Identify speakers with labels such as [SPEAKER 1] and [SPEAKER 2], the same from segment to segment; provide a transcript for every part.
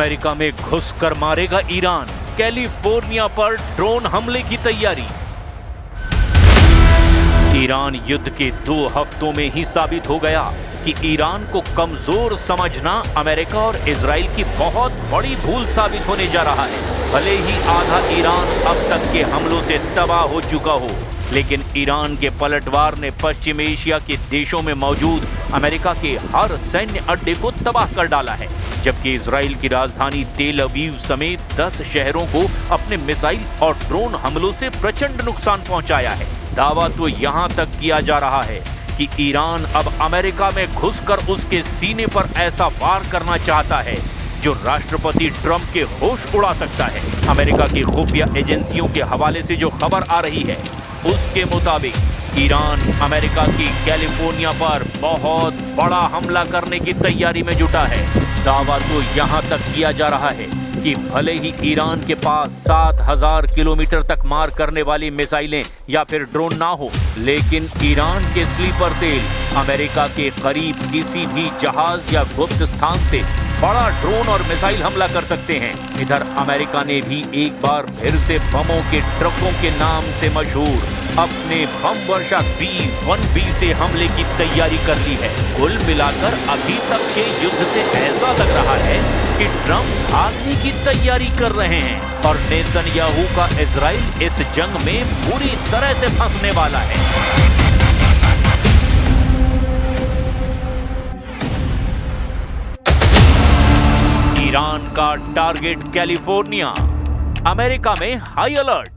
[SPEAKER 1] America में घुसकर मारेगा ईरान, कैलिफोर्निया पर ड्रोन हमले की तैयारी। ईरान युद्ध के 2 हफ्तों में ही साबित हो गया कि ईरान को कमजोर समझना अमेरिका और इजराइल की बहुत बड़ी भूल साबित होने जा रहा है। भले ही आधा ईरान अब तक के हमलों से तबाह हो चुका हो, लेकिन ईरान के पलटवार ने पश्चिम एशिया के देशों में मौजूद अमेरिका के हर सैन्य अड्डे को तबाह कर डाला है, जबकि इजराइल की राजधानी तेल अवीव समेत 10 शहरों को अपने मिसाइल और ड्रोन हमलों से प्रचंड नुकसान पहुंचाया है। दावा तो यहां तक किया जा रहा है कि ईरान अब अमेरिका में घुसकर उसके सीने पर ऐसा वार करना चाहता है जो राष्ट्रपति ट्रंप के होश उड़ा सकता है। अमेरिका की खुफिया एजेंसियों के हवाले से जो खबर आ रही है उसके मुताबिक ईरान अमेरिका की कैलिफोर्निया पर बहुत बड़ा हमला करने की तैयारी में जुटा है। दावा तो यहां तक किया जा रहा है कि भले ही ईरान के पास 7000 किलोमीटर तक मार करने वाली मिसाइलें या फिर ड्रोन ना हो, लेकिन ईरान के स्लीपर सेल अमेरिका के करीब किसी भी जहाज या गुप्त स्थान से बड़ा ड्रोन और मिसाइल हमला कर सकते हैं। इधर अमेरिका ने भी एक बार फिर से बमों के ट्रकों के नाम से मशहूर अपने बम वर्षा B-1B से हमले की तैयारी कर ली है। कुल मिलाकर अभी तक के युद्ध से ऐसा लग रहा है कि ट्रंप भागने की तैयारी कर रहे हैं और नेतन्याहू का इजराइल इस जंग में पूरी तरह से फंसने वाला है। ईरान का टारगेट कैलिफोर्निया, अमेरिका में हाई अलर्ट।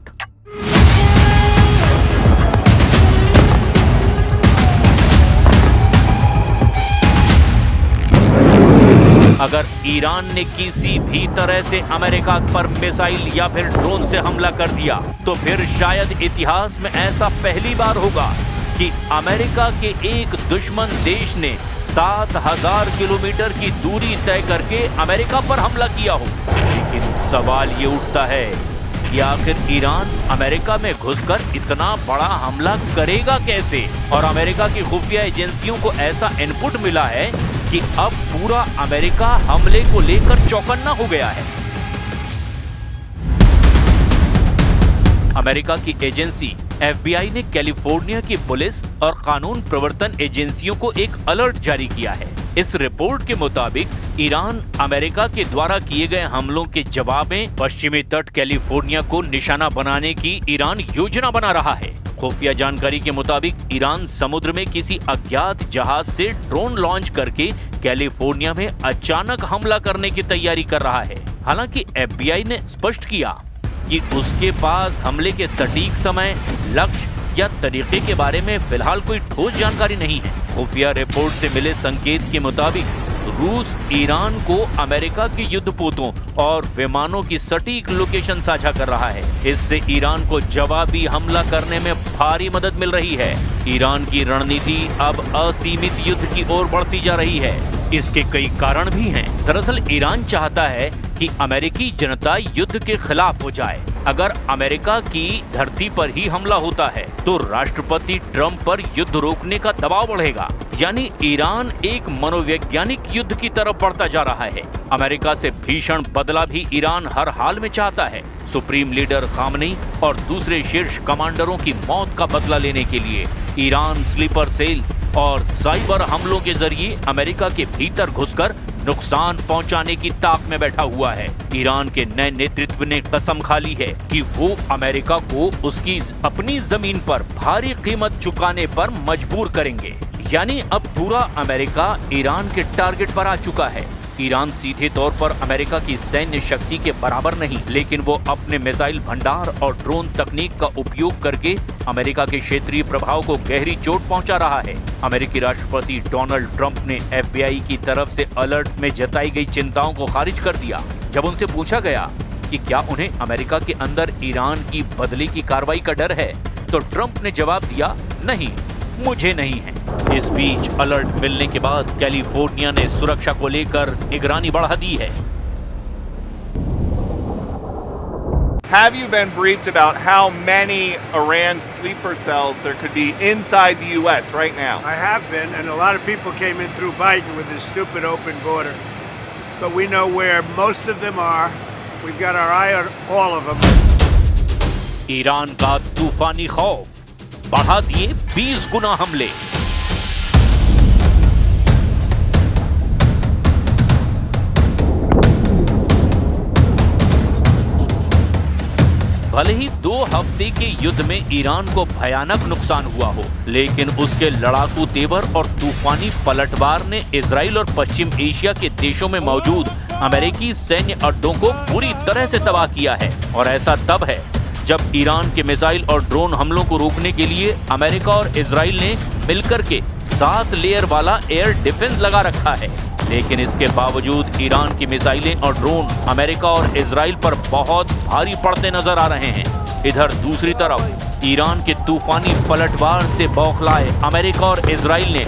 [SPEAKER 1] अगर ईरान ने किसी भी तरह से अमेरिका पर मिसाइल या फिर ड्रोन से हमला कर दिया तो फिर शायद इतिहास में ऐसा पहली बार होगा कि अमेरिका के एक दुश्मन देश ने 7000 किलोमीटर की दूरी तय करके अमेरिका पर हमला किया हो। लेकिन सवाल ये उठता है कि आखिर ईरान अमेरिका में घुसकर इतना बड़ा हमला करेगा कैसे? और अमेरिका की खुफिया एजेंसियों को ऐसा इनपुट मिला है कि अब पूरा अमेरिका हमले को लेकर चौकन्ना हो गया है। अमेरिका की एजेंसी FBI ने कैलिफोर्निया की पुलिस और कानून प्रवर्तन एजेंसियों को एक अलर्ट जारी किया है। इस रिपोर्ट के मुताबिक ईरान अमेरिका के द्वारा किए गए हमलों के जवाब में पश्चिमी तट कैलिफोर्निया को निशाना बनाने की ईरान योजना बना रहा है। खुफिया जानकारी के मुताबिक ईरान समुद्र में किसी अज्ञात जहाज से ड्रोन लॉन्च करके कैलिफोर्निया में अचानक हमला करने की तैयारी कर रहा है। हालांकि FBI ने स्पष्ट किया कि उसके पास हमले के सटीक समय, लक्ष्य या तरीके के बारे में फिलहाल कोई ठोस जानकारी नहीं है। खुफिया रिपोर्ट से मिले संकेत के मुताबिक रूस ईरान को अमेरिका के युद्धपोतों और विमानों की सटीक लोकेशन साझा कर रहा है। इससे ईरान को जवाबी हमला करने में भारी मदद मिल रही है। ईरान की रणनीति अब असीमित युद्ध की ओर बढ़ती जा रही है। इसके कई कारण भी हैं। दरअसल ईरान चाहता है कि अमेरिकी जनता युद्ध के खिलाफ हो जाए। अगर अमेरिका की धरती पर ही हमला होता है तो राष्ट्रपति ट्रंप पर युद्ध रोकने का दबाव बढ़ेगा। यानी ईरान एक मनोवैज्ञानिक युद्ध की तरफ बढ़ता जा रहा है। अमेरिका से भीषण बदला भी ईरान हर हाल में चाहता है। सुप्रीम लीडर खामनेई और दूसरे शीर्ष कमांडरों की मौत का बदला लेने के लिए ईरान स्लीपर सेल्स और साइबर हमलों के जरिए अमेरिका के भीतर घुसकर नुकसान पहुंचाने की ताक में बैठा हुआ है। ईरान के नए नेतृत्व ने कसम खा ली है कि वो अमेरिका को उसकी अपनी जमीन पर भारी कीमत चुकाने पर मजबूर करेंगे। यानी अब पूरा अमेरिका ईरान के टारगेट पर आ चुका है। ईरान सीधे तौर पर अमेरिका की सैन्य शक्ति के बराबर नहीं, लेकिन वो अपने मिसाइल भंडार और ड्रोन तकनीक का उपयोग करके अमेरिका के क्षेत्रीय प्रभाव को गहरी चोट पहुंचा रहा है। अमेरिकी राष्ट्रपति डोनाल्ड ट्रंप ने FBI की तरफ से अलर्ट में जताई गई चिंताओं को खारिज कर दिया। जब उनसे पूछा गया कि क्या उन्हें अमेरिका के अंदर ईरान की बदले की कार्रवाई का डर है, तो ट्रंप ने जवाब दिया, नहीं, मुझे नहीं है। इस बीच अलर्ट मिलने के बाद कैलिफोर्निया ने सुरक्षा को लेकर निगरानी बढ़ा दी है।
[SPEAKER 2] Have you been briefed about how many Iran sleeper cells there could be inside the U.S. right now?
[SPEAKER 3] I have been, and a lot of people came in through Biden with his stupid open border. but we know where most of them are. We've got our eye on all of them.
[SPEAKER 1] Iran का तूफानी खौफ, बढ़ा दिए 20 गुना हमले। भले ही 2 हफ्ते के युद्ध में ईरान को भयानक नुकसान हुआ हो, लेकिन उसके लड़ाकू तेवर और तूफानी पलटवार ने इजराइल और पश्चिम एशिया के देशों में मौजूद अमेरिकी सैन्य अड्डों को पूरी तरह से तबाह किया है। और ऐसा तब है जब ईरान के मिसाइल और ड्रोन हमलों को रोकने के लिए अमेरिका और इजराइल ने मिलकर के 7 लेयर वाला एयर डिफेंस लगा रखा है। लेकिन इसके बावजूद ईरान की मिसाइलें और ड्रोन अमेरिका और इजराइल पर बहुत भारी पड़ते नजर आ रहे हैं। इधर दूसरी तरफ ईरान के तूफानी पलटवार से बौखलाए अमेरिका और इजराइल ने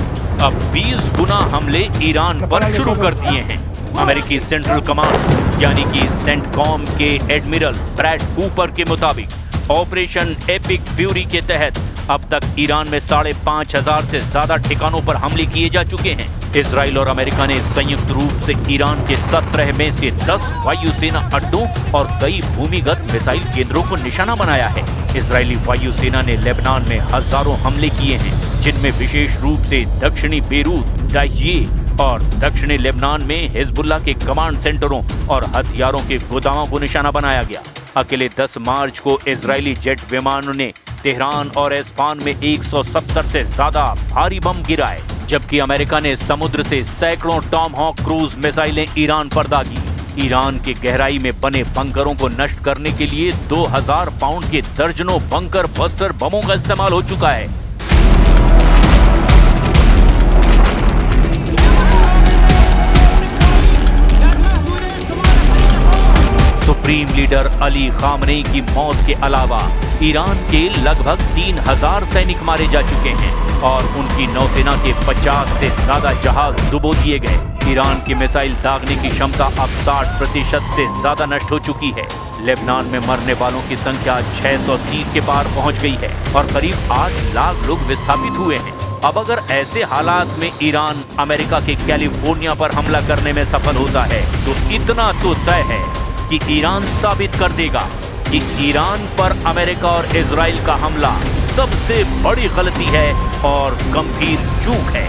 [SPEAKER 1] अब 20 गुना हमले ईरान पर शुरू कर दिए हैं। अमेरिकी सेंट्रल कमांड यानी कि सेंटकॉम के एडमिरल ब्रैड कूपर के मुताबिक ऑपरेशन एपिक फ्यूरी के तहत अब तक ईरान में 5,500 से ज्यादा ठिकानों पर हमले किए जा चुके हैं। इजराइल और अमेरिका ने संयुक्त रूप से ईरान के 17 में से 10 वायुसेना अड्डों और कई भूमिगत मिसाइल केंद्रों को निशाना बनाया है। इजरायली वायुसेना ने लेबनान में हजारों हमले किए हैं, जिनमें विशेष रूप से दक्षिणी बेरूत, दाइये और दक्षिणी लेबनान में हिजबुल्लाह के कमांड सेंटरों और हथियारों के गोदामों को निशाना बनाया गया। अकेले 10 मार्च को इजरायली जेट विमानों ने तेहरान और एस्फान में 170 से ज्यादा भारी बम गिराए, जबकि अमेरिका ने समुद्र से सैकड़ों टॉमहॉक क्रूज मिसाइलें ईरान पर दागी। ईरान के गहराई में बने बंकरों को नष्ट करने के लिए 2000 पाउंड के दर्जनों बंकर बस्टर बमों का इस्तेमाल हो चुका है। सुप्रीम लीडर अली खामनेई की मौत के अलावा ईरान के लगभग 3000 सैनिक मारे जा चुके हैं और उनकी नौसेना के 50 से ज्यादा जहाज डुबो दिए गए। ईरान की मिसाइल दागने की क्षमता अब 60% से ज्यादा नष्ट हो चुकी है। लेबनान में मरने वालों की संख्या 630 के पार पहुंच गई है और करीब 8 लाख लोग विस्थापित हुए हैं। अब अगर ऐसे हालात में ईरान अमेरिका के कैलिफोर्निया पर हमला करने में सफल होता है तो इतना तो तय है कि ईरान साबित कर देगा कि ईरान पर अमेरिका और इजराइल का हमला सबसे बड़ी गलती है और गंभीर चूक है।